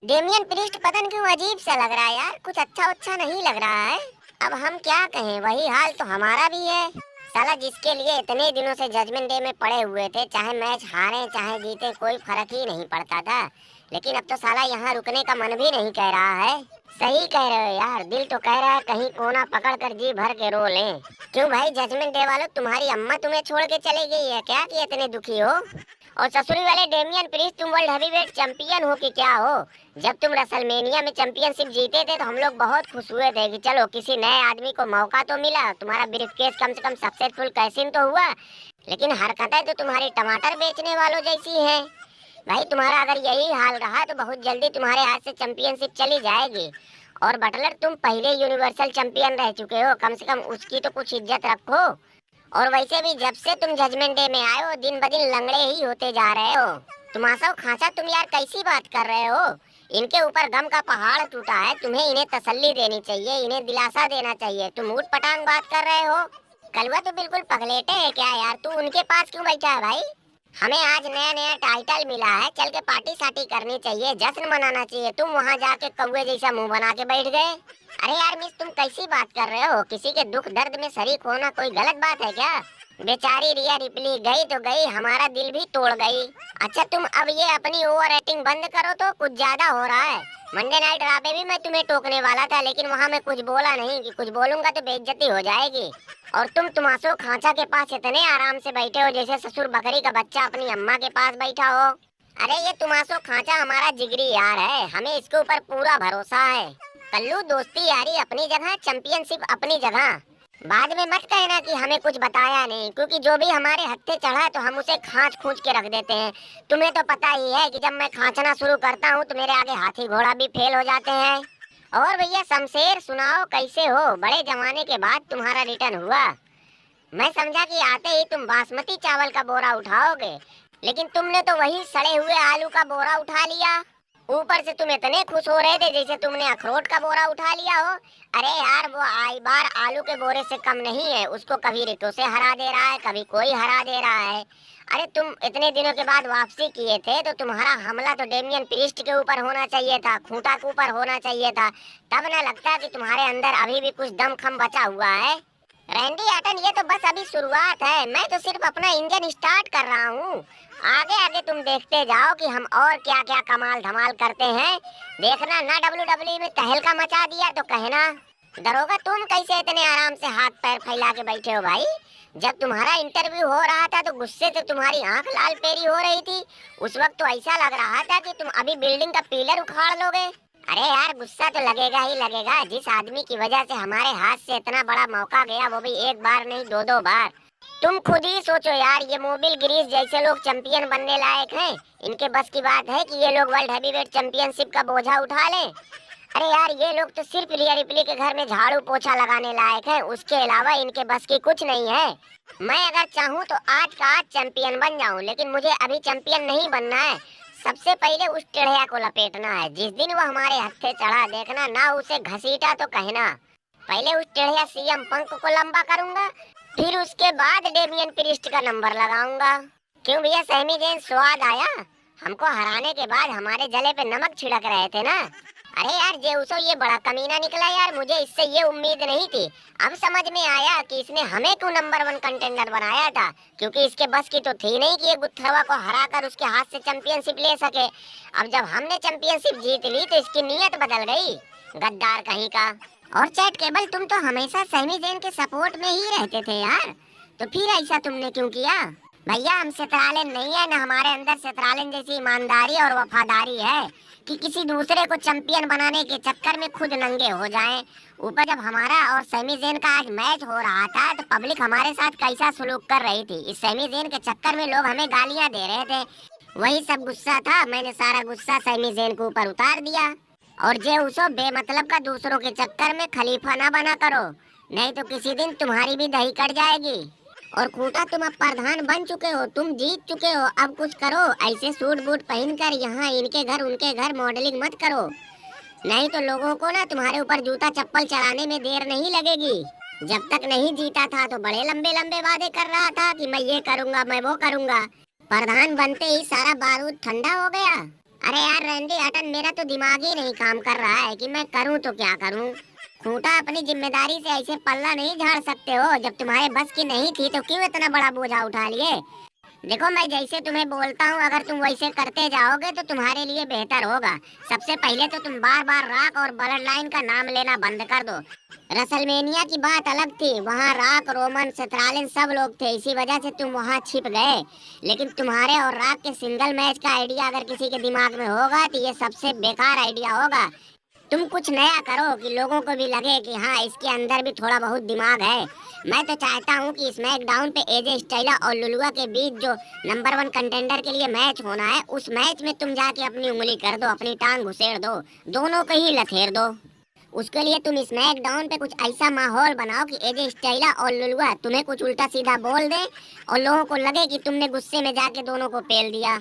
Damien priest पता नहीं क्यों अजीब सा लग रहा है यार, कुछ अच्छा अच्छा नहीं लग रहा है। अब हम क्या कहें, वही हाल तो हमारा भी है। साला जिसके लिए इतने दिनों से जजमेंट डे में पड़े हुए थे, चाहे मैच हारे चाहे जीते कोई फर्क ही नहीं पड़ता था, लेकिन अब तो साला यहाँ रुकने का मन भी नहीं कह रहा है। सही कह रहे हो यार, दिल तो कह रहा है कहीं कोना पकड़ कर जी भर के रो लें। क्यों भाई जजमेंट डे वालों, तुम्हारी अम्मा तुम्हें छोड़ के चली गई है क्या कि इतने दुखी हो? और ससुरी वाले डेमियन प्रीस्ट, तुम वर्ल्ड हेवीवेट चैंपियन हो कि क्या हो? जब तुम रेसलमेनिया में चैंपियनशिप जीते थे तो हम लोग बहुत खुश हुए थे कि चलो किसी नए आदमी को मौका तो मिला, तुम्हारा ब्रीफकेस कम से कम सक्सेसफुल कैसिंग तो हुआ। लेकिन हरकतें तो तुम्हारी टमाटर बेचने वालों जैसी हैं। भाई तुम्हारा अगर यही हाल रहा तो बहुत जल्दी तुम्हारे हाथ से चैंपियनशिप चली जाएगी। और बटलर, तुम पहले यूनिवर्सल चैंपियन रह चुके हो, कम से कम उसकी तो कुछ इज्जत रखो। और वैसे भी जब से तुम जजमेंट डे में आए हो दिन ब दिन लंगड़े ही होते जा रहे हो। तुमाशा खांचा, तुम यार कैसी बात कर रहे हो? इनके ऊपर गम का पहाड़ टूटा है, तुम्हें इन्हें तसल्ली देनी चाहिए, इन्हें दिलासा देना चाहिए। तुम ऊट पटांग बात कर रहे हो। कलवा तो बिल्कुल पगलेटे है क्या यार, तू उनके पास क्यों बैठा है भाई? हमें आज नया नया टाइटल मिला है, चल के पार्टी साटी करनी चाहिए, जश्न मनाना चाहिए। तुम वहाँ जाके कौवे जैसा मुंह बना के बैठ गए। अरे यार मिस, तुम कैसी बात कर रहे हो? किसी के दुख दर्द में शरीक होना कोई गलत बात है क्या? बेचारी रिया रिपली गई तो गई, हमारा दिल भी तोड़ गई। अच्छा तुम अब ये अपनी ओवर एक्टिंग बंद करो, तो कुछ ज्यादा हो रहा है। मंडे नाइट रा पे भी मैं तुम्हें टोकने वाला था, लेकिन वहाँ मैं कुछ बोला नहीं कि कुछ बोलूंगा तो बेइज्जती हो जाएगी। और तुम तुमासो खांचा के पास इतने आराम से बैठे हो जैसे ससुर बकरी का बच्चा अपनी अम्मा के पास बैठा हो। अरे ये तुमासो खांचा हमारा जिगरी यार है, हमें इसके ऊपर पूरा भरोसा है। कल्लू, दोस्ती यारी अपनी जगह, चैंपियनशिप अपनी जगह। बाद में मत कहना कि हमें कुछ बताया नहीं, क्योंकि जो भी हमारे हत्थे चढ़ा तो हम उसे खांच खूंच के रख देते हैं। तुम्हें तो पता ही है कि जब मैं खांचना शुरू करता हूँ तो मेरे आगे हाथी घोड़ा भी फेल हो जाते हैं। और भैया शमशेर, सुनाओ कैसे हो? बड़े जमाने के बाद तुम्हारा रिटर्न हुआ। मैं समझा कि आते ही तुम बासमती चावल का बोरा उठाओगे, लेकिन तुमने तो वही सड़े हुए आलू का बोरा उठा लिया। ऊपर से तुम इतने खुश हो रहे थे जैसे तुमने अखरोट का बोरा उठा लिया हो। अरे यार वो आई बार आलू के बोरे से कम नहीं है, उसको कभी रितो से हरा दे रहा है, कभी कोई हरा दे रहा है। अरे तुम इतने दिनों के बाद वापसी किए थे तो तुम्हारा हमला तो डेमियन प्रीस्ट के ऊपर होना चाहिए था, खूंटा के ऊपर होना चाहिए था। तब ना लगता कि तुम्हारे अंदर अभी भी कुछ दमखम बचा हुआ है। रैंडी आटन, ये तो बस अभी शुरुआत है, मैं तो सिर्फ अपना इंजन स्टार्ट कर रहा हूँ। आगे आगे तुम देखते जाओ कि हम और क्या क्या कमाल धमाल करते हैं। देखना ना WWE में तहलका मचा दिया तो कहना। दरोगा, तुम कैसे इतने आराम से हाथ पैर फैला के बैठे हो भाई? जब तुम्हारा इंटरव्यू हो रहा था तो गुस्से से तुम्हारी आंख लाल पेरी हो रही थी। उस वक्त तो ऐसा लग रहा था कि तुम अभी बिल्डिंग का पिलर उखाड़ लोगे। अरे यार गुस्सा तो लगेगा ही लगेगा, जिस आदमी की वजह से हमारे हाथ से इतना बड़ा मौका गया, वो भी एक बार नहीं दो दो बार। तुम खुद ही सोचो यार, ये मोबिल ग्रीस जैसे लोग चैंपियन बनने लायक हैं? इनके बस की बात है कि ये लोग वर्ल्ड हैवीवेट चैंपियनशिप का बोझा उठा लें? अरे यार ये लोग तो सिर्फ रिया रिप्ली के घर में झाड़ू पोछा लगाने लायक हैं, उसके अलावा इनके बस की कुछ नहीं है। मैं अगर चाहूँ तो आज का आज चैंपियन बन जाऊँ, लेकिन मुझे अभी चैंपियन नहीं बनना है। सबसे पहले उस टेढ़िया को लपेटना है। जिस दिन वो हमारे हत्थे चढ़ा, देखना ना उसे घसीटा तो कहना। पहले उस टेढ़िया सीएम पंक को लंबा करूंगा, फिर उसके बाद डेमियन प्रीस्ट का नंबर लगाऊंगा। क्यों भैया सहमी जैन, स्वाद आया? हमको हराने के बाद हमारे जले पे नमक छिड़क रहे थे ना? अरे यार जेउसो, ये बड़ा कमीना निकला यार, मुझे इससे ये उम्मीद नहीं थी। अब समझ में आया कि इसने हमें क्यों नंबर 1 कंटेंडर बनाया था, क्योंकि इसके बस की तो थी नहीं कि ये गुत्थरवा को हराकर उसके हाथ से चैंपियनशिप ले सके। अब जब हमने चैंपियनशिप जीत ली तो इसकी नीयत बदल गई, गद्दार कहीं का। और चैट केबल, तुम तो हमेशा सैमी जैन के सपोर्ट में ही रहते थे यार, तो फिर ऐसा तुमने क्यों किया? भैया हम शतरालन नहीं है, न हमारे अंदर शतरालन जैसी ईमानदारी और वफादारी है कि किसी दूसरे को चैंपियन बनाने के चक्कर में खुद नंगे हो जाएं। ऊपर जब हमारा और सैमी जैन का आज मैच हो रहा था तो पब्लिक हमारे साथ कैसा सलूक कर रही थी। इस सैमी जैन के चक्कर में लोग हमें गालियां दे रहे थे, वही सब गुस्सा था। मैंने सारा गुस्सा सैमी जैन के ऊपर उतार दिया। और जे उसो बेमतलब का दूसरों के चक्कर में खलीफा ना बना करो, नहीं तो किसी दिन तुम्हारी भी दही कट जाएगी। और खूंटा, तुम अब प्रधान बन चुके हो, तुम जीत चुके हो, अब कुछ करो। ऐसे सूट बूट पहनकर यहाँ इनके घर उनके घर मॉडलिंग मत करो, नहीं तो लोगों को ना तुम्हारे ऊपर जूता चप्पल चढ़ाने में देर नहीं लगेगी। जब तक नहीं जीता था तो बड़े लंबे लंबे वादे कर रहा था कि मैं ये करूंगा मैं वो करूंगा। प्रधान बनते ही सारा बारूद ठंडा हो गया। अरे यार रैंडी हटन, मेरा तो दिमाग ही नहीं काम कर रहा है कि मैं करूं तो क्या करूं। खूंटा, अपनी जिम्मेदारी से ऐसे पल्ला नहीं झाड़ सकते हो। जब तुम्हारे बस की नहीं थी तो क्यों इतना बड़ा बोझा उठा लिए। देखो, मैं जैसे तुम्हें बोलता हूँ अगर तुम वैसे करते जाओगे तो तुम्हारे लिए बेहतर होगा। सबसे पहले तो तुम बार बार रॉक और ब्लड लाइन का नाम लेना बंद कर दो। रसलमेनिया की बात अलग थी, वहाँ रॉक, रोमन, सेथरालिन सब लोग थे, इसी वजह से तुम वहाँ छिप गए। लेकिन तुम्हारे और रॉक के सिंगल मैच का आइडिया अगर किसी के दिमाग में होगा तो ये सबसे बेकार आइडिया होगा। तुम कुछ नया करो कि लोगों को भी लगे कि हाँ, इसके अंदर भी थोड़ा बहुत दिमाग है। मैं तो चाहता हूँ कि स्मैकडाउन पे एजे स्टाइला और लुलुआ के बीच जो नंबर 1 कंटेंडर के लिए मैच होना है, उस मैच में तुम जाके अपनी उंगली कर दो, अपनी टांग घुसेड़ दो, दोनों को ही लथेर दो। उसके लिए तुम स्मैकडाउन पे कुछ ऐसा माहौल बनाओ कि एजे स्टाइला और लुलुआ तुम्हें कुछ उल्टा सीधा बोल दे और लोगों को लगे कि तुमने गुस्से में जाके दोनों को पेल दिया।